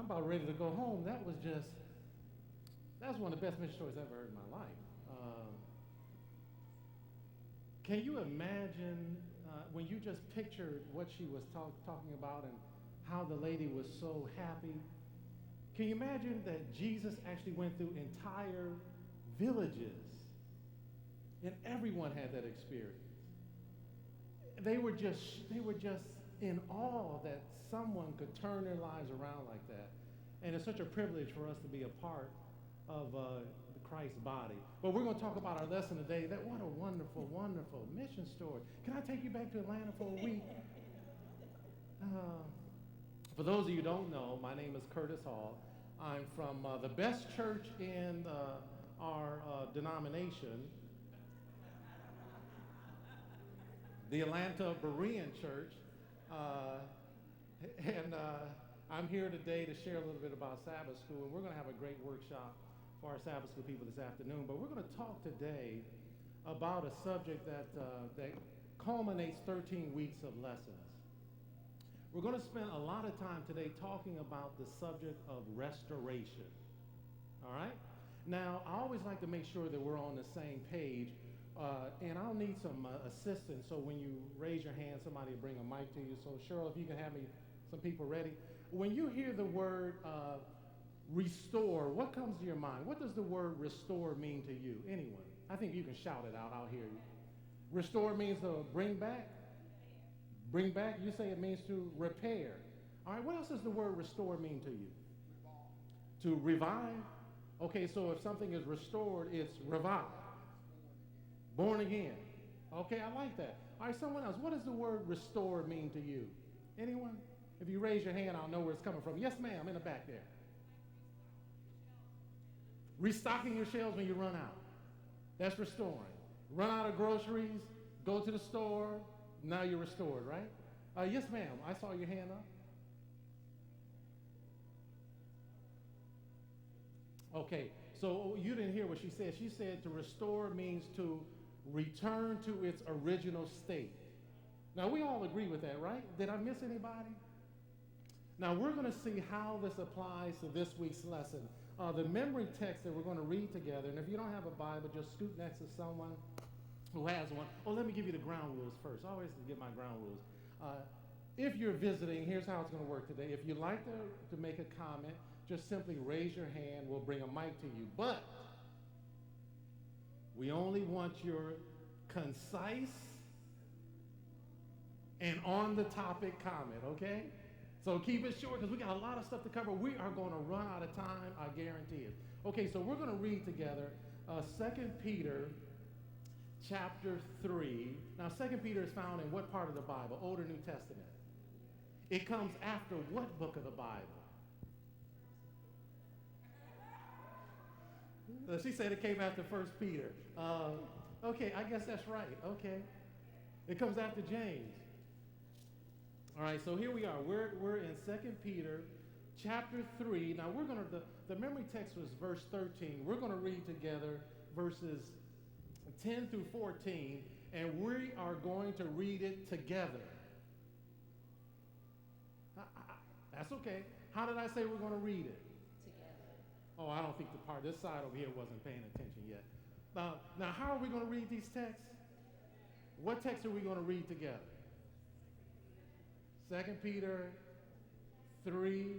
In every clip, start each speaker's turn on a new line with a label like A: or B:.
A: I'm about ready to go home. That's one of the best mission stories I've ever heard in my life. Can you imagine when you just pictured what she was talking about and how the lady was so happy? Can you imagine that Jesus actually went through entire villages and everyone had that experience? They were just in awe that someone could turn their lives around like that. And it's such a privilege for us to be a part of the Christ's body. But we're going to talk about our lesson today. What a wonderful, wonderful mission story. Can I take you back to Atlanta for a week? For those of you who don't know, my name is Curtis Hall. I'm from the best church in our denomination, the Atlanta Berean Church. And I'm here today to share a little bit about Sabbath School, and we're going to have a great workshop for our Sabbath School people this afternoon. But we're going to talk today about a subject that culminates 13 weeks of lessons. We're going to spend a lot of time today talking about the subject of restoration. All right? Now, I always like to make sure that we're on the same page, and I'll need some assistance. So when you raise your hand, somebody will bring a mic to you. So Cheryl, if you can have some people ready. When you hear the word restore, what comes to your mind? What does the word restore mean to you? Anyone? I think you can shout it out. I'll hear you. Restore means to bring back. Bring back, you say it means to repair. All right, what else does the word restore mean to you? To revive? Okay, so if something is restored, it's revived. Born again. Okay, I like that. All right, someone else. What does the word restore mean to you? Anyone? If you raise your hand, I'll know where it's coming from. Yes, ma'am, in the back there. Restocking your shelves when you run out. That's restoring. Run out of groceries, go to the store, now you're restored, right? Yes, ma'am, I saw your hand up. Okay, so you didn't hear what she said. She said to restore means to return to its original state. Now, we all agree with that, right? Did I miss anybody? Now, we're going to see how this applies to this week's lesson. The memory text that we're going to read together, and if you don't have a Bible, just scoot next to someone who has one. Oh, let me give you the ground rules first. I always give my ground rules. If you're visiting, here's how it's going to work today. If you'd like to make a comment, just simply raise your hand. We'll bring a mic to you. But we only want your concise and on-the-topic comment, okay? So keep it short because we got a lot of stuff to cover. We are going to run out of time, I guarantee it. Okay, so we're going to read together 2 Peter chapter 3. Now, 2 Peter is found in what part of the Bible? Old or New Testament? It comes after what book of the Bible? She said it came after 1 Peter. Okay, I guess that's right. Okay. It comes after James. All right, so here we are. We're in 2 Peter chapter 3. Now, we're going to, the memory text was verse 13. We're going to read together verses 10 through 14, and we are going to read it together. That's okay. How did I say we're going to read it?
B: Together.
A: Oh, I don't think this side over here wasn't paying attention yet. Now, how are we going to read these texts? What text are we going to read together? 2 Peter 3.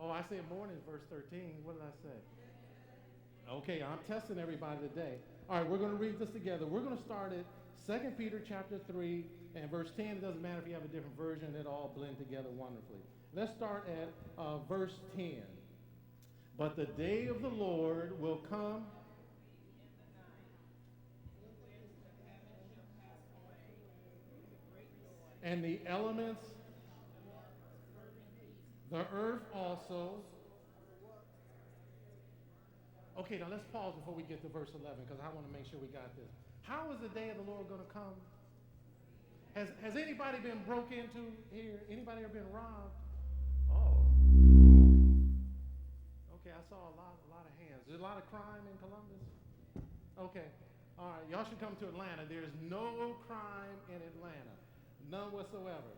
A: Oh, I said more than verse 13. What did I say? Okay, I'm testing everybody today. All right, we're going to read this together. We're going to start at 2 Peter chapter 3 and verse 10. It doesn't matter if you have a different version. It all blend together wonderfully. Let's start at verse 10. But the day of the Lord will come. And the elements, the earth also. Okay, now let's pause before we get to verse 11 because I want to make sure we got this. How is the day of the Lord going to come? Has anybody been broke into here? Anybody ever been robbed? Oh. Okay, I saw a lot of hands. There's a lot of crime in Columbus? Okay. All right, y'all should come to Atlanta. There's no crime in Atlanta. None whatsoever.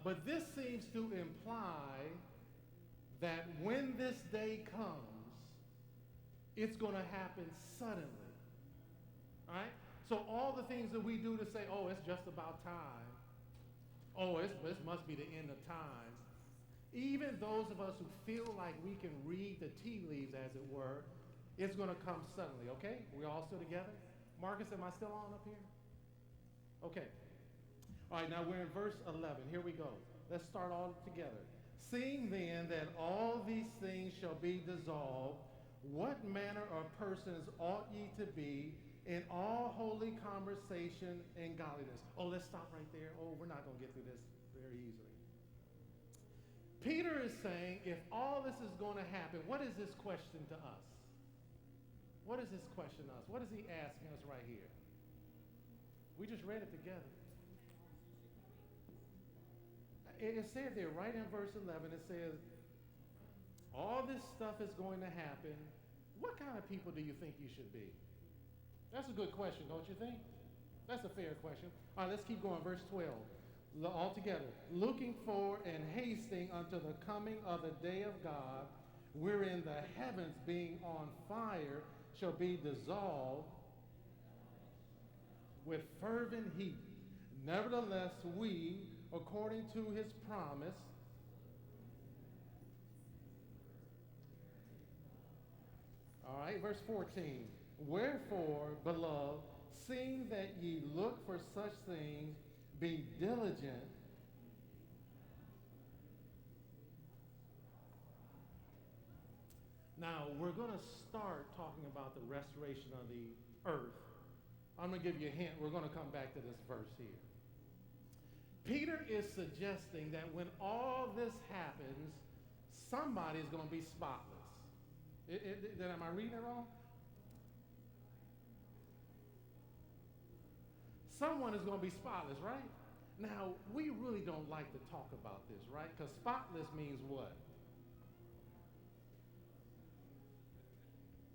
A: But this seems to imply that when this day comes, it's going to happen suddenly. All right? So all the things that we do to say, oh, it's just about time. Oh, this must be the end of time. Even those of us who feel like we can read the tea leaves, as it were, it's going to come suddenly, okay? We all still together? Marcus, am I still on up here? Okay. All right, now we're in verse 11. Here we go. Let's start all together. Seeing then that all these things shall be dissolved, what manner of persons ought ye to be in all holy conversation and godliness? Oh, let's stop right there. Oh, we're not going to get through this very easily. Peter is saying, if all this is going to happen, what is this question to us? What is this question to us? What is he asking us right here? We just read it together. It said there right in verse 11, it says, all this stuff is going to happen. What kind of people do you think you should be? That's a good question, don't you think? That's a fair question. All right, let's keep going. Verse 12. All together. Looking for and hasting unto the coming of the day of God, wherein the heavens being on fire shall be dissolved with fervent heat. Nevertheless, we, according to his promise, all right, verse 14. Wherefore, beloved, seeing that ye look for such things, be diligent Now, we're going to start talking about the restoration of the earth. I'm going to give you a hint. We're going to come back to this verse here. Peter is suggesting that when all this happens, somebody is going to be spotless. Am I reading it wrong? Someone is going to be spotless, right? Now, we really don't like to talk about this, right? Because spotless means what?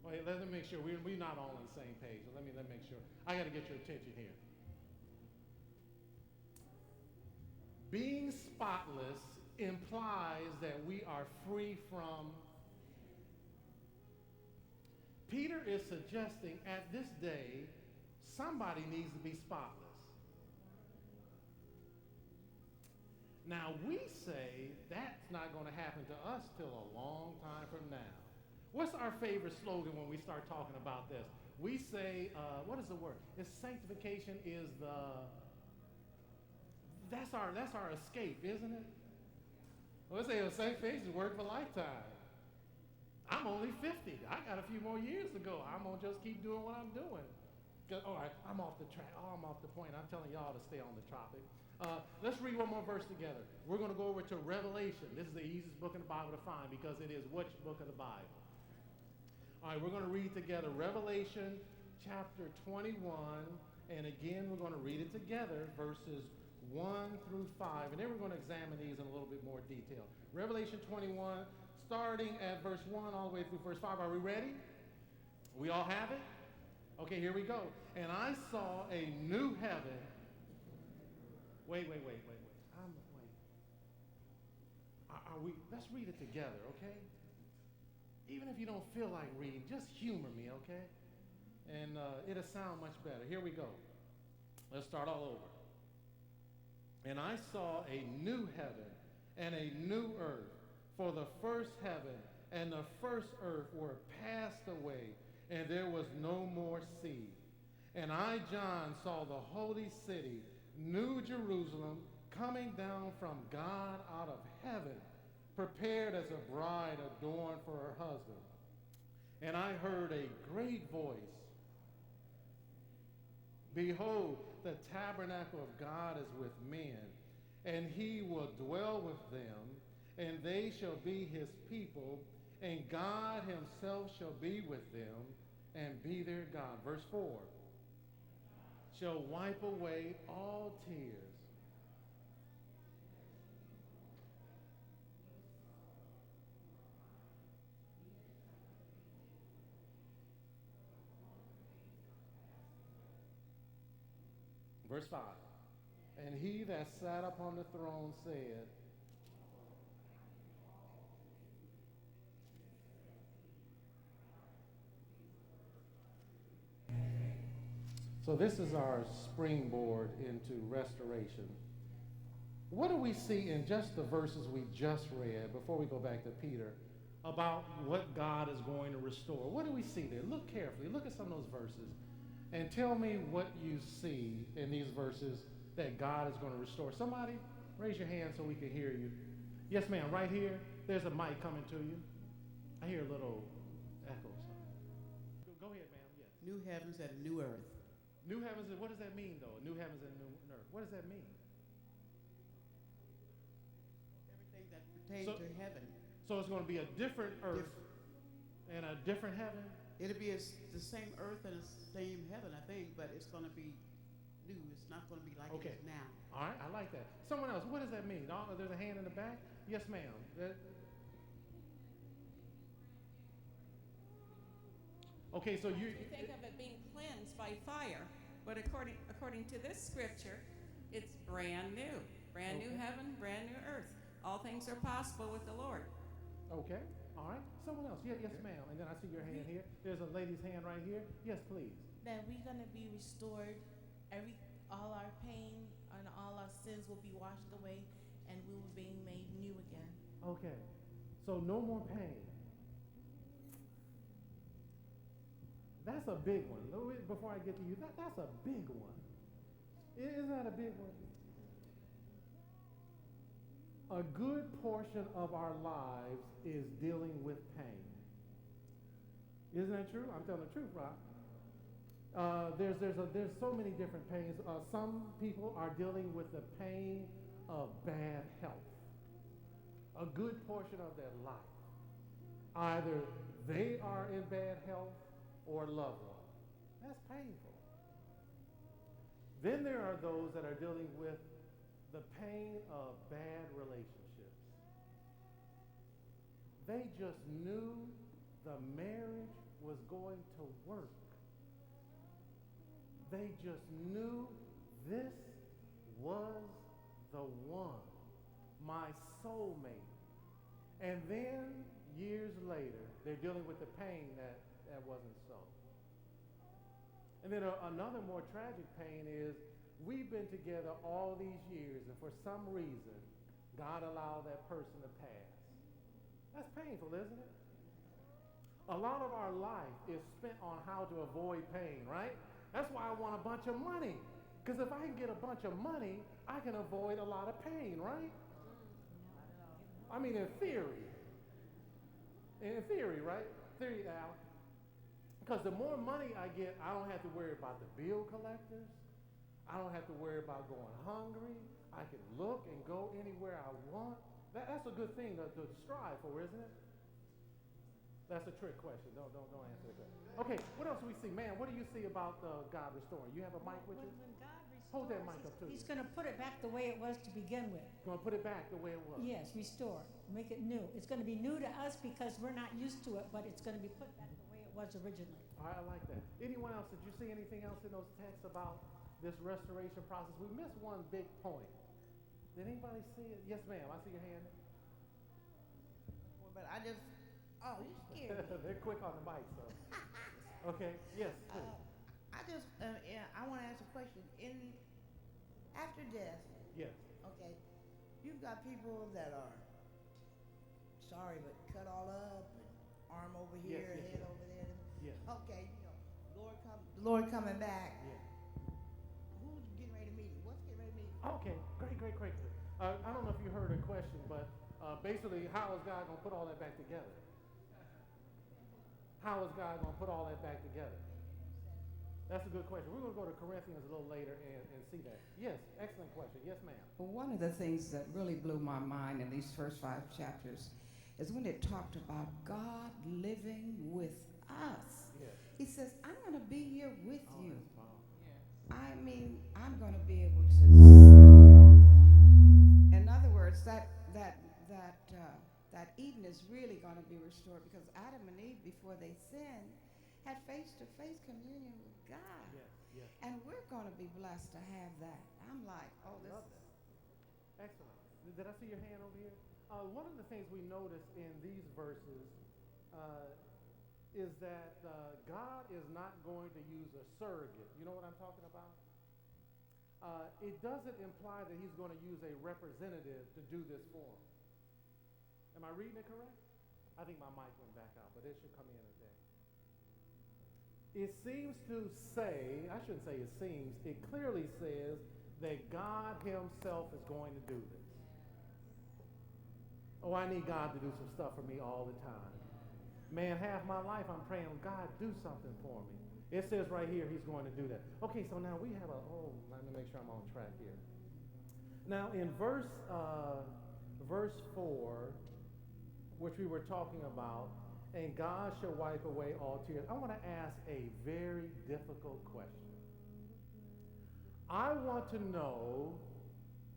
A: Wait, let me make sure. We're not all on the same page. So let me make sure. I got to get your attention here. Being spotless implies that we are free from. Peter is suggesting at this day, somebody needs to be spotless. Now, we say that's not going to happen to us till a long time from now. What's our favorite slogan when we start talking about this? We say, what is the word? It's sanctification is that's our escape, isn't it? Well, let's say sanctification is work for a lifetime. I'm only 50. I got a few more years to go. I'm going to just keep doing what I'm doing. All right, I'm off the track. Oh, I'm off the point. I'm telling y'all to stay on the topic. Let's read one more verse together. We're going to go over to Revelation. This is the easiest book in the Bible to find because it is which book of the Bible? All right, we're going to read together Revelation chapter 21, and again, we're going to read it together, verses 1 through 5, and then we're going to examine these in a little bit more detail. Revelation 21, starting at verse 1 all the way through verse 5. Are we ready? We all have it? Okay, here we go. And I saw a new heaven. Wait. Let's read it together, okay? Even if you don't feel like reading, just humor me, okay? And it'll sound much better. Here we go. Let's start all over. And I saw a new heaven and a new earth, for the first heaven and the first earth were passed away, and there was no more sea. And I, John, saw the holy city, New Jerusalem, coming down from God out of heaven, prepared as a bride adorned for her husband. And I heard a great voice. Behold, the tabernacle of God is with men, and he will dwell with them, and they shall be his people, and God himself shall be with them, and be their God. Verse 4, shall wipe away all tears. Verse 5, And he that sat upon the throne said, so this is our springboard into restoration. What do we see in just the verses we just read, before we go back to Peter, about what God is going to restore? What do we see there? Look carefully. Look at some of those verses. And tell me what you see in these verses that God is going to restore. Somebody, raise your hand so we can hear you. Yes, ma'am, right here. There's a mic coming to you. I hear a little echo. Go ahead, ma'am. Yes.
B: New heavens and a new earth.
A: New heavens, what does that mean, though? New heavens and new earth. What does that mean?
B: Everything that pertains to heaven.
A: So it's going to be a different earth and a different heaven?
B: It'll be the same earth and the same heaven, I think, but it's going to be new. It's not going to be like it is now.
A: All right, I like that. Someone else, what does that mean? There's a hand in the back? Yes, ma'am. Okay, so you
C: think of it being cleansed by fire, but according to this scripture, it's brand new. Brand new heaven, brand new earth. All things are possible with the Lord.
A: Okay, all right. Someone else. Yes, ma'am. And then I see your hand here. There's a lady's hand right here. Yes, please.
D: That we're going to be restored. All our pain and all our sins will be washed away, and we will be made new again.
A: Okay, so no more pain. That's a big one. Before I get to you, that's a big one. Isn't that a big one? A good portion of our lives is dealing with pain. Isn't that true? I'm telling the truth, Rob. There's so many different pains. Some people are dealing with the pain of bad health. A good portion of their life. Either they are in bad health or loved one. That's painful. Then there are those that are dealing with the pain of bad relationships. They just knew the marriage was going to work. They just knew this was the one, my soulmate. And then years later, they're dealing with the pain that wasn't so. And then another more tragic pain is we've been together all these years, and for some reason, God allowed that person to pass. That's painful, isn't it? A lot of our life is spent on how to avoid pain, right? That's why I want a bunch of money. Because if I can get a bunch of money, I can avoid a lot of pain, right? I mean, in theory. In theory, right? Theory, Al. Because the more money I get, I don't have to worry about the bill collectors. I don't have to worry about going hungry. I can look and go anywhere I want. That's a good thing to strive for, isn't it? That's a trick question. Don't answer the question. Okay, what else do we see? Man, what do you see about God restoring? You have a mic with you?
E: When God restores,
A: Hold that mic up to you.
E: He's going to put it back the way it was to begin with.
A: Going to put it back the way it was?
E: Yes, restore. Make it new. It's going to be new to us because we're not used to it, but it's going to be put back the way it was originally.
A: All right, I like that. Anyone else? Did you see anything else in those texts about this restoration process? We missed one big point. Did anybody see it? Yes, ma'am. I see your hand.
F: But I just, you scared me.
A: They're quick on the mic, so. Okay, yes.
F: I want to ask a question. After death,
A: Yes.
F: okay, you've got people that are, sorry, but cut all up, and arm over here,
A: Yes.
F: head over there.
A: Yes.
F: Okay, the Lord coming back.
A: Yeah.
F: Who's getting ready to meet him? What's getting ready to meet him?
A: Okay, great. I don't know if you heard her question, but basically, how is God going to put all that back together? How is God going to put all that back together? That's a good question. We're going to go to Corinthians a little later and see that. Yes, excellent question. Yes, ma'am.
G: Well, one of the things that really blew my mind in these first 5 chapters is when it talked about God living with us.
A: Yes.
G: He says, I'm going to be here with you.
A: That's powerful.
G: I mean, I'm going to be able to. In other words, that Eden is really going to be restored because Adam and Eve, before they sinned, had face-to-face communion with God.
A: Yes. Yes.
G: And we're going to be blessed to have that. I'm like, oh, this
A: Love
G: is.
A: that. Excellent. Did I see your hand over here? One of the things we notice in these verses is that God is not going to use a surrogate. You know what I'm talking about? It doesn't imply that he's going to use a representative to do this for him. Am I reading it correct? I think my mic went back out, but it should come in okay. It seems to say, I shouldn't say it seems, it clearly says that God himself is going to do this. Oh, I need God to do some stuff for me all the time. Man, half my life I'm praying, God, do something for me. It says right here he's going to do that. Okay, so now we have let me make sure I'm on track here. Now in verse 4, which we were talking about, and God shall wipe away all tears. I want to ask a very difficult question. I want to know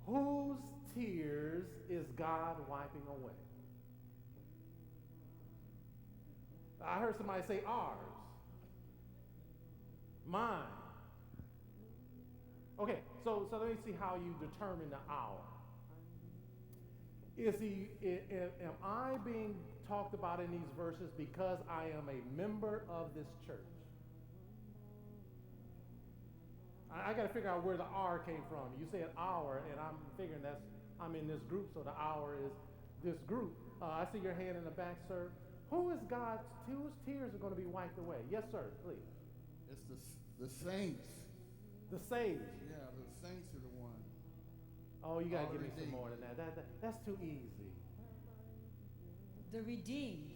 A: whose tears is God wiping away? I heard somebody say ours. Mine. Okay, so let me see how you determine the hour. Am I being talked about in these verses because I am a member of this church? I got to figure out where the R came from. You said hour, and I'm figuring I'm in this group, so the hour is this group. I see your hand in the back, sir. Whose tears are going to be wiped away? Yes, sir, please.
H: It's the saints.
A: The saved.
H: Yeah, the saints are the ones.
A: Oh, you got to give me some
H: Redeemed.
A: more than that. That's too easy.
E: The redeemed.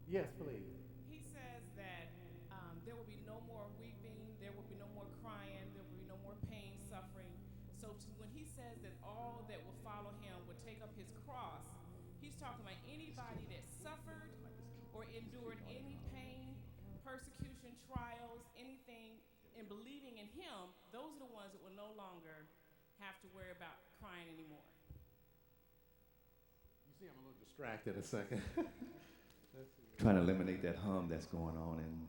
A: Yes, please.
I: He says that there will be no more weeping, there will be no more crying, there will be no more pain, suffering. So when he says that all that will follow him will take up his cross, he's talking about anybody that suffered or endured any pain, persecution, trials, anything, and believing in him, those are the ones that will no longer have to worry about crying anymore.
A: You see, I'm a little distracted a second.
J: Trying to eliminate that hum that's going on. And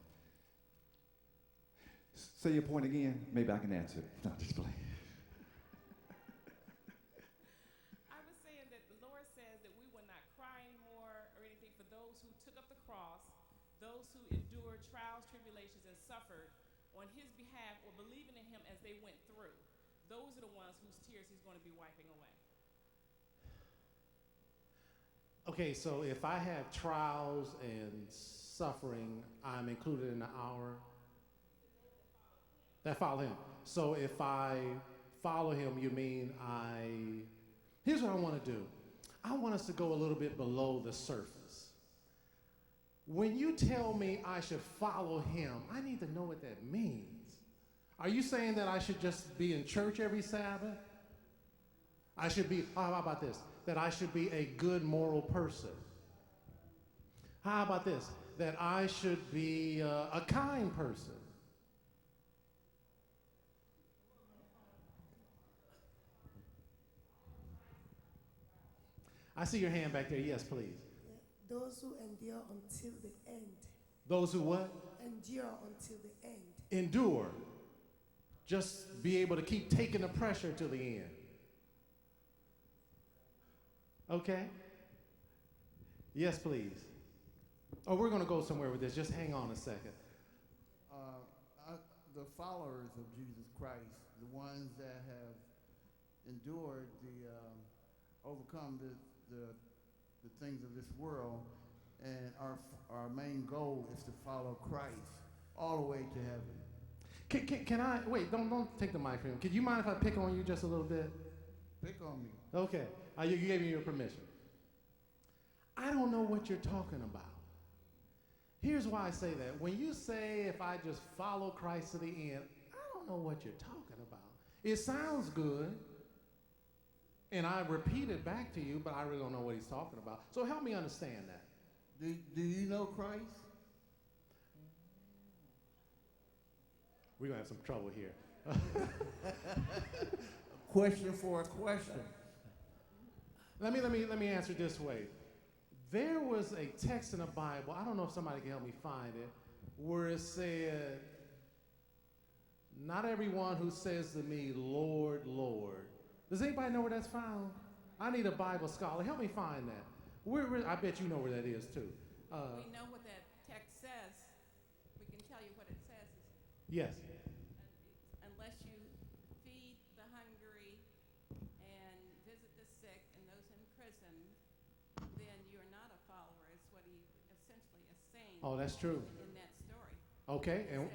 J: say your point again. Maybe I can answer it. No, just play.
I: I was saying that the Lord says that we will not cry anymore or anything for those who took up the cross, those who endured trials, tribulations, and suffered on his behalf or believing in him as they went through. Those are the ones whose tears he's going to be wiping away.
A: Okay, so if I have trials and suffering, I'm included in the hour that follow him. So if I follow him, you mean here's what I want to do. I want us to go a little bit below the surface. When you tell me I should follow him, I need to know what that means. Are you saying that I should just be in church every Sabbath? I should be, how about this? That I should be a good moral person. How about this? That I should be a kind person. I see your hand back there. Yes, please.
K: Those who endure until the end.
A: Those who what?
K: Endure until the end.
A: Endure. Just be able to keep taking the pressure to the end. Okay? Yes, please. Oh, we're going to go somewhere with this. Just hang on a second.
H: The followers of Jesus Christ, the ones that have endured overcome the things of this world, and our main goal is to follow Christ all the way to heaven.
A: Can I, wait, don't take the mic from him. Could you mind if I pick on you just a little bit?
H: Pick on me.
A: Okay, you gave me your permission. I don't know what you're talking about. Here's why I say that. When you say if I just follow Christ to the end, I don't know what you're talking about. It sounds good, and I repeat it back to you, but I really don't know what he's talking about. So help me understand that.
H: Do you know Christ?
A: We're going to have some trouble here.
H: Question for a question.
A: Let me answer this way. There was a text in the Bible, I don't know if somebody can help me find it, where it said, not everyone who says to me, Lord, Lord. Does anybody know where that's found? I need a Bible scholar. Help me find that. I bet you know where that is too.
C: We know what that text says. We can tell you what it says.
A: Yes.
C: Unless you feed the hungry and visit the sick and those in prison, then you're not a follower. It's what he essentially is saying.
A: Oh, that's true.
C: In that story.
A: Okay.
C: And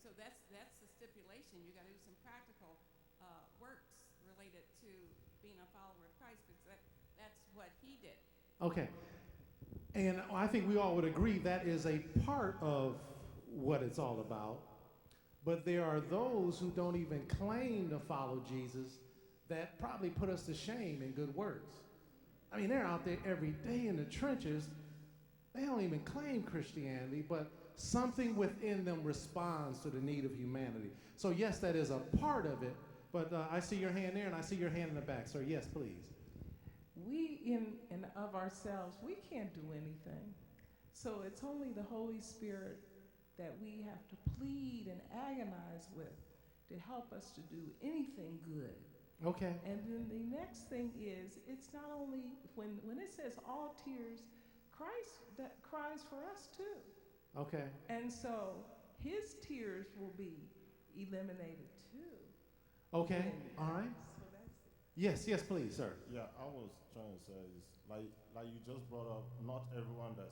C: so that's the stipulation. You got to do some practical works related to being a follower of Christ, because that's what he did.
A: Okay. And I think we all would agree that is a part of what it's all about. But there are those who don't even claim to follow Jesus that probably put us to shame in good works. I mean, they're out there every day in the trenches. They don't even claim Christianity, but something within them responds to the need of humanity. So yes, that is a part of it. But I see your hand there, and I see your hand in the back. Sir, yes, please.
L: We in and of ourselves, we can't do anything. So it's only the Holy Spirit that we have to plead and agonize with to help us to do anything good.
A: Okay.
L: And then the next thing is, it's not only, when it says all tears, Christ that cries for us too.
A: Okay.
L: And so his tears will be eliminated too.
A: Okay. All right.
L: So that's it.
A: Yes, please, sir.
M: Yeah, I was trying to say is like you just brought up, not everyone that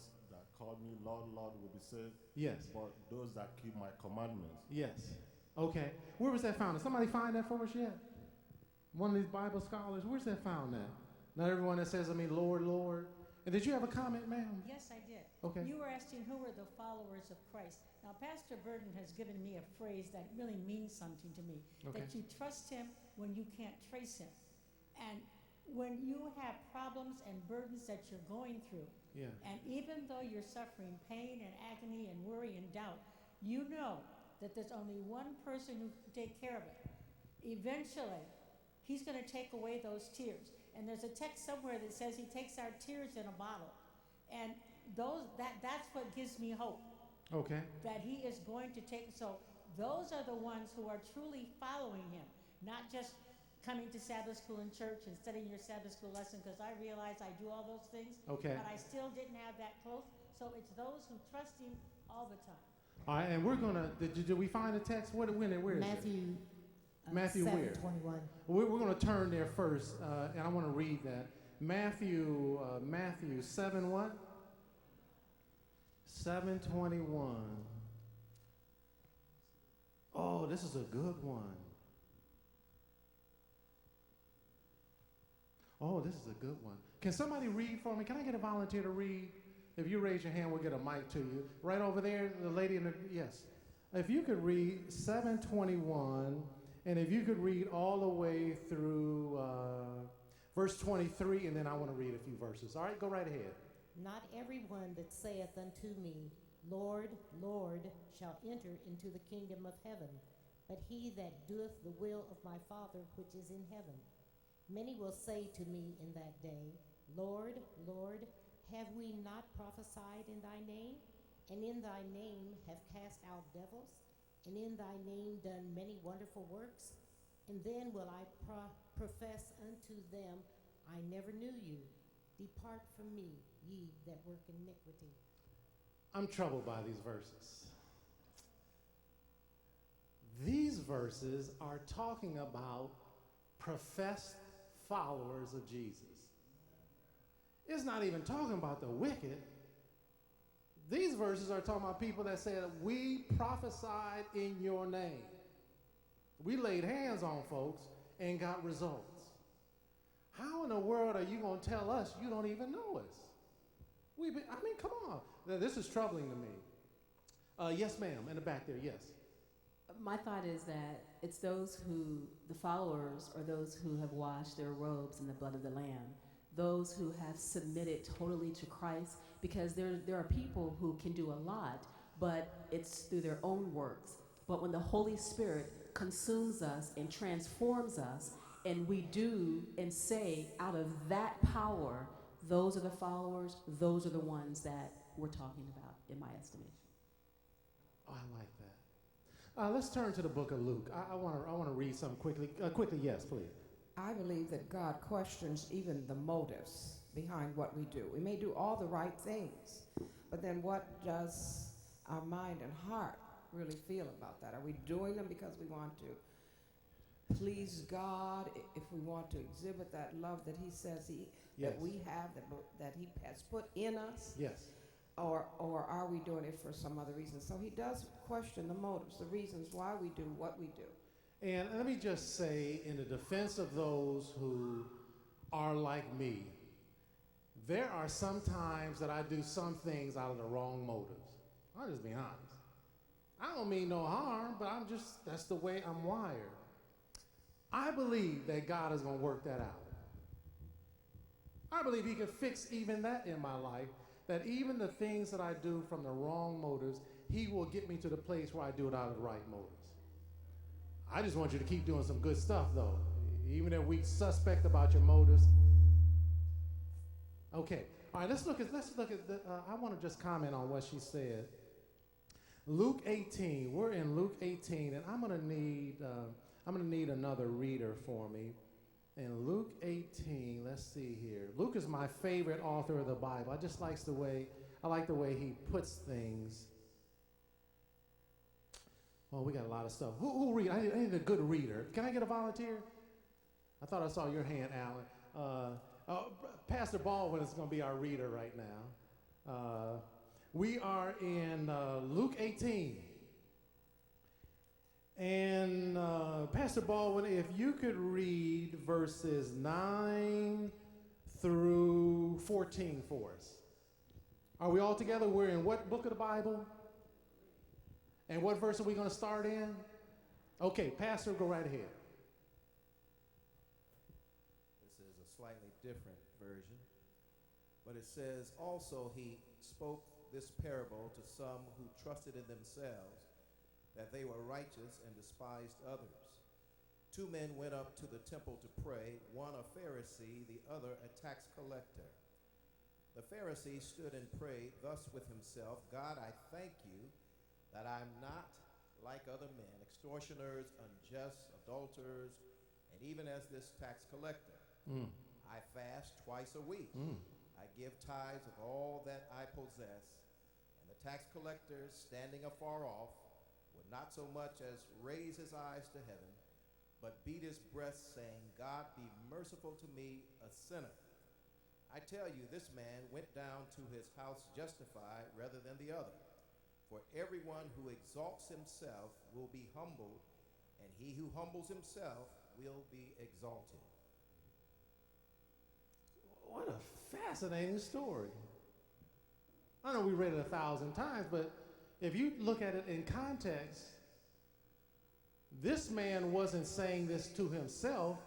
M: called me Lord, Lord will be saved.
A: Yes.
M: But those that keep my commandments.
A: Yes. Okay. Where was that found? Did somebody find that for us yet? One of these Bible scholars, where's that found at? Not everyone that says, Lord, Lord. And did you have a comment, ma'am?
E: Yes, I did.
A: Okay.
E: You were asking who were the followers of Christ. Now, Pastor Burden has given me a phrase that really means something to me.
A: Okay.
E: That you trust him when you can't trace him. And when you have problems and burdens that you're going through,
A: Yeah.
E: and even though you're suffering pain and agony and worry and doubt, you know that there's only one person who can take care of it. Eventually, he's going to take away those tears. And there's a text somewhere that says he takes our tears in a bottle. And that's what gives me hope.
A: Okay.
E: That he is going to take, so those are the ones who are truly following him, not just coming to Sabbath school in church and studying your Sabbath school lesson, because I realize I do all those things,
A: Okay.
E: but I still didn't have that close. So it's those who trust him all the time.
A: All right, and we're going to, did we find the text? Where is
F: Matthew,
A: it? Matthew where?
F: 7:21.
A: We're going to turn there first, and I want to read that. Matthew 7 what? 7:21. Oh, this is a good one. Oh, this is a good one. Can somebody read for me? Can I get a volunteer to read? If you raise your hand, we'll get a mic to you. Right over there, the lady in the, yes. If you could read 7:21, and if you could read all the way through verse 23, and then I want to read a few verses. All right, go right ahead.
N: Not everyone that saith unto me, Lord, Lord, shall enter into the kingdom of heaven, but he that doeth the will of my Father which is in heaven. Many will say to me in that day, Lord, Lord, have we not prophesied in thy name? And in thy name have cast out devils? And in thy name done many wonderful works? And then will I profess unto them, I never knew you. Depart from me, ye that work iniquity.
A: I'm troubled by these verses. These verses are talking about professed followers of Jesus. It's not even talking about the wicked. These verses are talking about people that said, we prophesied in your name. We laid hands on folks and got results. How in the world are you going to tell us you don't even know us? Come on. This is troubling to me. Yes, ma'am, in the back there, yes.
O: My thought is that it's those who, the followers, or those who have washed their robes in the blood of the Lamb, those who have submitted totally to Christ, because there are people who can do a lot, but it's through their own works. But when the Holy Spirit consumes us and transforms us, and we do and say out of that power, those are the followers, those are the ones that we're talking about, in my estimation.
A: Oh, I like that. Let's turn to the book of Luke. I want to read something quickly. Quickly, yes, please.
G: I believe that God questions even the motives behind what we do. We may do all the right things, but then what does our mind and heart really feel about that? Are we doing them because we want to please God, if we want to exhibit that love that he says that we have, that he has put in us?
A: Yes.
G: Or are we doing it for some other reason? So he does question the motives, the reasons why we do what we do.
A: And let me just say, in the defense of those who are like me, there are some times that I do some things out of the wrong motives. I'll just be honest. I don't mean no harm, but that's the way I'm wired. I believe that God is going to work that out. I believe he can fix even that in my life, that even the things that I do from the wrong motives, he will get me to the place where I do it out of the right motives. I just want you to keep doing some good stuff, though, even if we suspect about your motives. Okay, all right, let's look at I want to just comment on what she said. Luke 18, we're in Luke 18, and I'm gonna need another reader for me. In Luke 18, let's see here. Luke is my favorite author of the Bible. I like the way he puts things. Well, we got a lot of stuff. Who read? I need a good reader. Can I get a volunteer? I thought I saw your hand, Alan. Pastor Baldwin is going to be our reader right now. We are in Luke 18. And Pastor Baldwin, if you could read verses 9 through 14 for us. Are we all together? We're in what book of the Bible? And what verse are we going to start in? Okay, Pastor, go right ahead.
P: This is a slightly different version, but it says, also he spoke this parable to some who trusted in themselves that they were righteous and despised others. Two men went up to the temple to pray, one a Pharisee, the other a tax collector. The Pharisee stood and prayed thus with himself, God, I thank you that I'm not like other men, extortioners, unjust, adulterers, and even as this tax collector. I fast twice a week. I give tithes of all that I possess. And the tax collector, standing afar off, would not so much as raise his eyes to heaven, but beat his breast, saying, God, be merciful to me, a sinner. I tell you, this man went down to his house justified rather than the other. For everyone who exalts himself will be humbled, and he who humbles himself will be exalted.
A: What a fascinating story. I know we read it 1,000 times, but if you look at it in context, this man wasn't saying this to himself.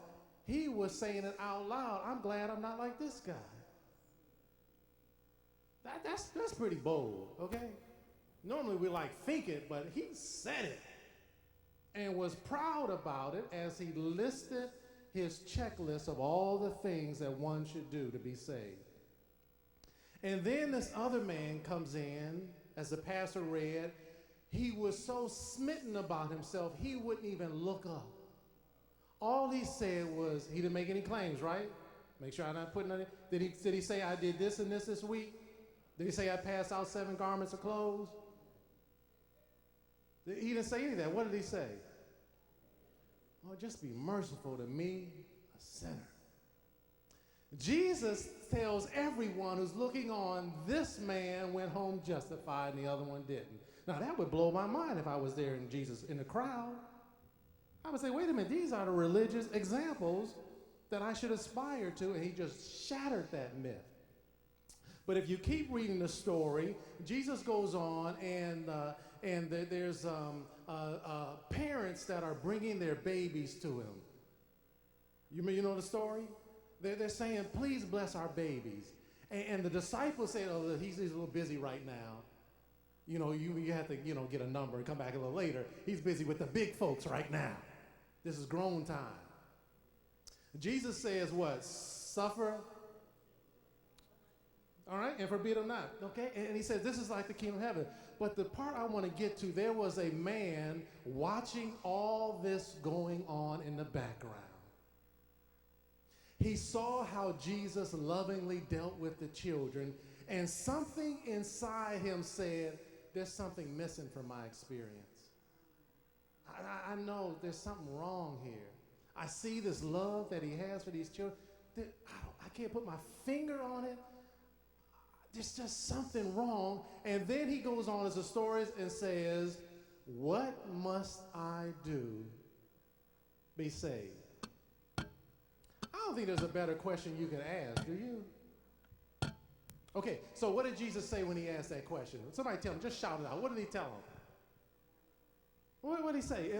A: He was saying it out loud. I'm glad I'm not like this guy. That's pretty bold, okay? Normally we think it, but he said it and was proud about it as he listed his checklist of all the things that one should do to be saved. And then this other man comes in, as the pastor read, he was so smitten about himself, he wouldn't even look up. All he said was, he didn't make any claims, right? Make sure I'm not putting it. Did he say I did this and this week? Did he say I passed out 7 garments of clothes? He didn't say any of that. What did he say? Oh, just be merciful to me, a sinner. Jesus tells everyone who's looking on, this man went home justified and the other one didn't. Now that would blow my mind if I was there in Jesus in the crowd. I would say, wait a minute, these are the religious examples that I should aspire to, and he just shattered that myth. But if you keep reading the story, Jesus goes on, and there's parents that are bringing their babies to him. You know the story? They're saying, please bless our babies. And the disciples say, oh, he's a little busy right now. You know, you have to, get a number and come back a little later. He's busy with the big folks right now. This is grown time. Jesus says what? Suffer. All right, and forbid him not, okay? And he says, this is like the kingdom of heaven. But the part I want to get to, there was a man watching all this going on in the background. He saw how Jesus lovingly dealt with the children, and something inside him said, there's something missing from my experience. I know there's something wrong here. I see this love that he has for these children. I can't put my finger on it. There's just something wrong. And then he goes on as a story and says, what must I do be saved? I don't think there's a better question you can ask, do you? Okay, so what did Jesus say when he asked that question? Somebody tell him, just shout it out. What did he tell him? What did he say?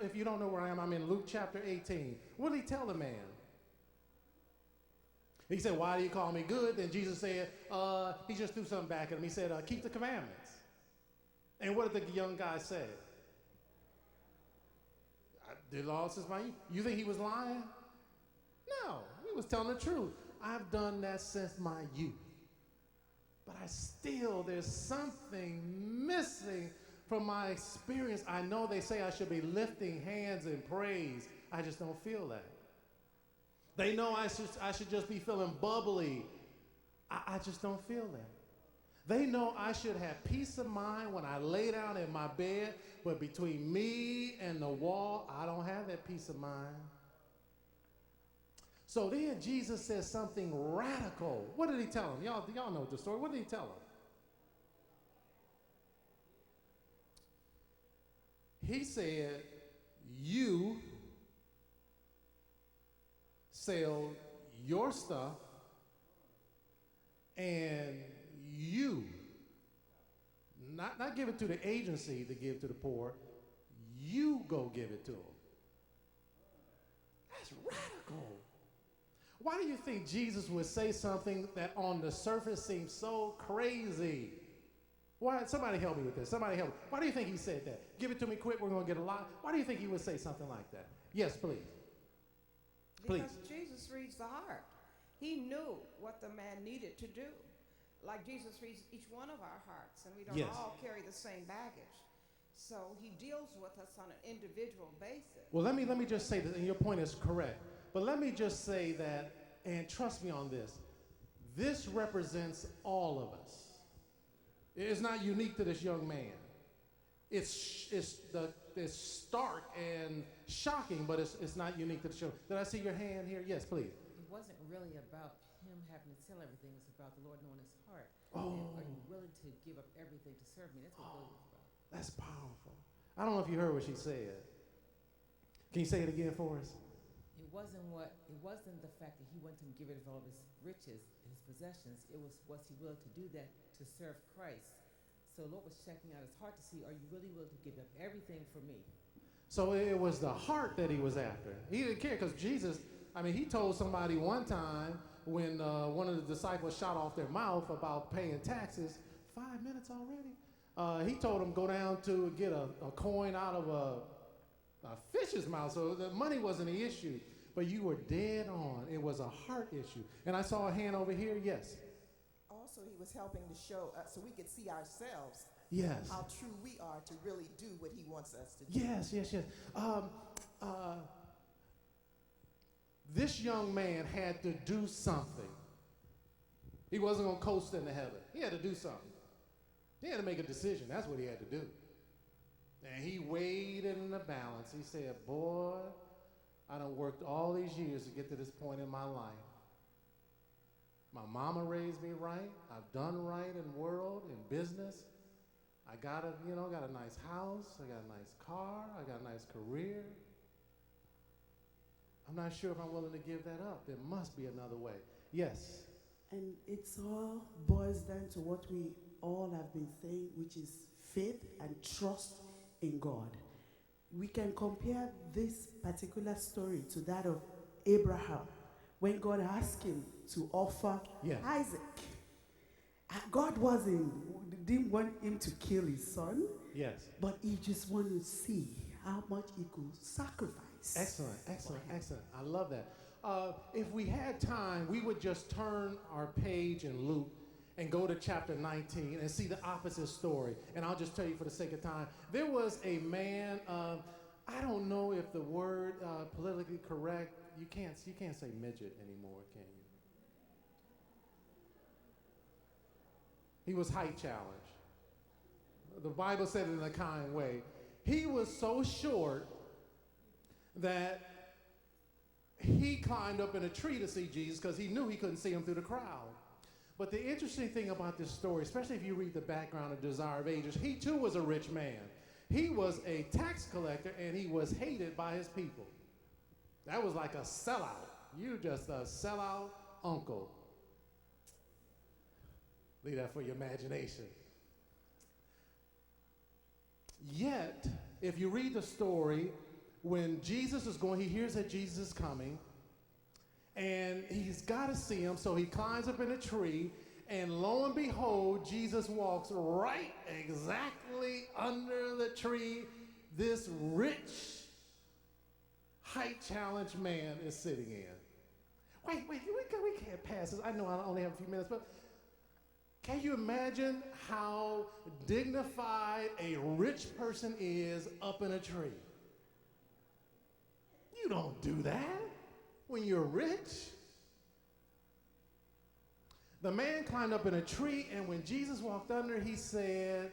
A: If you don't know where I am, I'm in Luke chapter 18. What did he tell the man? He said, why do you call me good? Then Jesus said, he just threw something back at him. He said, keep the commandments. And what did the young guy say? The law says, you think he was lying? No, he was telling the truth. I've done that since my youth. But there's something missing from my experience. I know they say I should be lifting hands in praise. I just don't feel that. They know I should just be feeling bubbly. I just don't feel that. They know I should have peace of mind when I lay down in my bed, but between me and the wall, I don't have that peace of mind. So then Jesus says something radical. What did he tell him? Y'all know the story. What did he tell him? He said, you sell your stuff and you, not give it to the agency to give to the poor, you go give it to them. That's radical. Why do you think Jesus would say something that on the surface seems so crazy? Why? Somebody help me with this. Somebody help me. Why do you think he said that? Give it to me quick. We're going to get a lot. Why do you think he would say something like that? Yes, please. Please.
G: Because Jesus reads the heart. He knew what the man needed to do. Like Jesus reads each one of our hearts, and we don't all carry the same baggage. So he deals with us on an individual basis.
A: Well, let me just say that, and your point is correct. But let me just say that, and trust me on this represents all of us. It's not unique to this young man. It's stark and shocking, but it's not unique to the children. Did I see your hand here? Yes, please.
Q: It wasn't really about him having to tell everything. It's about the Lord knowing his heart.
A: Oh.
Q: And are you willing to give up everything to serve me? That's what it really was about.
A: That's powerful. I don't know if you heard what she said. Can you say it again for us?
Q: It wasn't the fact that he wanted to give it of all of his riches, his possessions. It was he willing to do that to serve Christ? So the Lord was checking out his heart to see, are you really willing to give up everything for me?
A: So it was the heart that he was after. He didn't care because Jesus, he told somebody one time when one of the disciples shot off their mouth about paying taxes, 5 minutes already? He told them go down to get a coin out of a fish's mouth. So the money wasn't the issue, but you were dead on. It was a heart issue. And I saw a hand over here. Yes.
R: Also, he was helping to show us so we could see ourselves.
A: Yes.
R: How true we are to really do what he wants us to do.
A: Yes. This young man had to do something. He wasn't going to coast into heaven. He had to do something. He had to make a decision. That's what he had to do. And he weighed it in the balance. He said, boy, I done worked all these years to get to this point in my life. My mama raised me right. I've done right in world, in business. I got a nice house. I got a nice car. I got a nice career. I'm not sure if I'm willing to give that up. There must be another way. Yes.
S: And it's all boils down to what we all have been saying, which is faith and trust in God. We can compare this particular story to that of Abraham, when God asked him to offer Isaac. God didn't want him to kill his son.
A: Yes.
S: But he just wanted to see how much he could sacrifice.
A: Excellent. I love that. If we had time, we would just turn our page in Luke and go to chapter 19 and see the opposite story. And I'll just tell you for the sake of time. There was a man, I don't know if the word politically correct, you can't say midget anymore, can you? He was height challenged. The Bible said it in a kind way. He was so short that he climbed up in a tree to see Jesus because he knew he couldn't see him through the crowd. But the interesting thing about this story, especially if you read the background of Desire of Ages, he too was a rich man. He was a tax collector and he was hated by his people. That was like a sellout. You just a sellout uncle. Leave that for your imagination. Yet, if you read the story, when Jesus is going, he hears that Jesus is coming, and he's got to see him, so he climbs up in a tree, and lo and behold, Jesus walks right exactly under the tree this rich, height-challenged man is sitting in. Wait, we can't pass this. I know I only have a few minutes, but can you imagine how dignified a rich person is up in a tree? You don't do that when you're rich. The man climbed up in a tree, and when Jesus walked under, he said,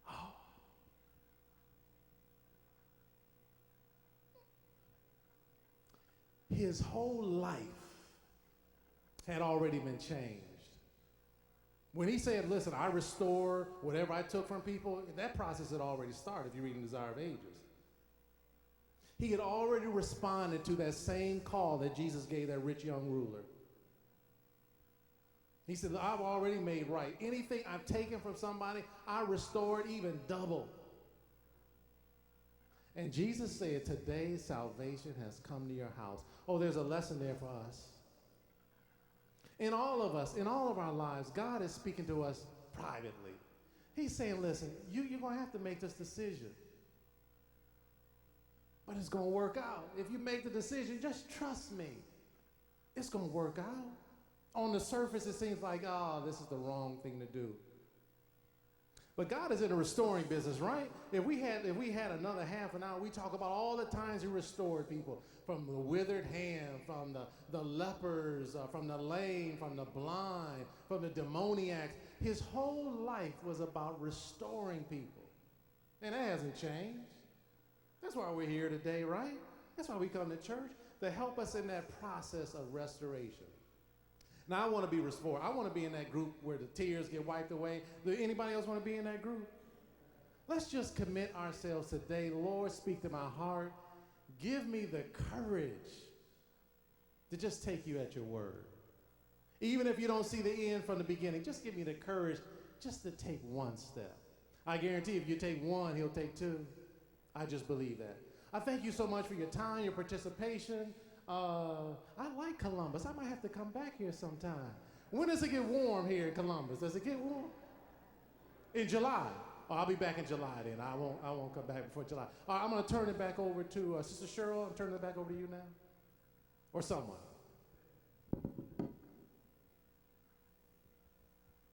A: oh. His whole life had already been changed. When he said, listen, I restore whatever I took from people, that process had already started if you read in Desire of Ages. He had already responded to that same call that Jesus gave that rich young ruler. He said, I've already made right. Anything I've taken from somebody, I restored even double. And Jesus said, today salvation has come to your house. Oh, there's a lesson there for us. In all of us, in all of our lives, God is speaking to us privately. He's saying, listen, you're going to have to make this decision. But it's going to work out. If you make the decision, just trust me. It's going to work out. On the surface, it seems like, oh, this is the wrong thing to do. But God is in the restoring business, right? If we had another half an hour, we talk about all the times he restored people, from the withered hand, from the lepers, from the lame, from the blind, from the demoniacs. His whole life was about restoring people. And that hasn't changed. That's why we're here today, right? That's why we come to church, to help us in that process of restoration. Now, I want to be restored. I want to be in that group where the tears get wiped away. Do anybody else want to be in that group? Let's just commit ourselves today. Lord, speak to my heart. Give me the courage to just take you at your word. Even if you don't see the end from the beginning, just give me the courage just to take one step. I guarantee if you take one, he'll take two. I just believe that. I thank you so much for your time, your participation. I like Columbus. I might have to come back here sometime. When does it get warm here in Columbus? Does it get warm? In July. Oh, I'll be back in July then. I won't come back before July. All right, I'm going to turn it back over to Sister Cheryl. I'm turning it back over to you now. Or someone.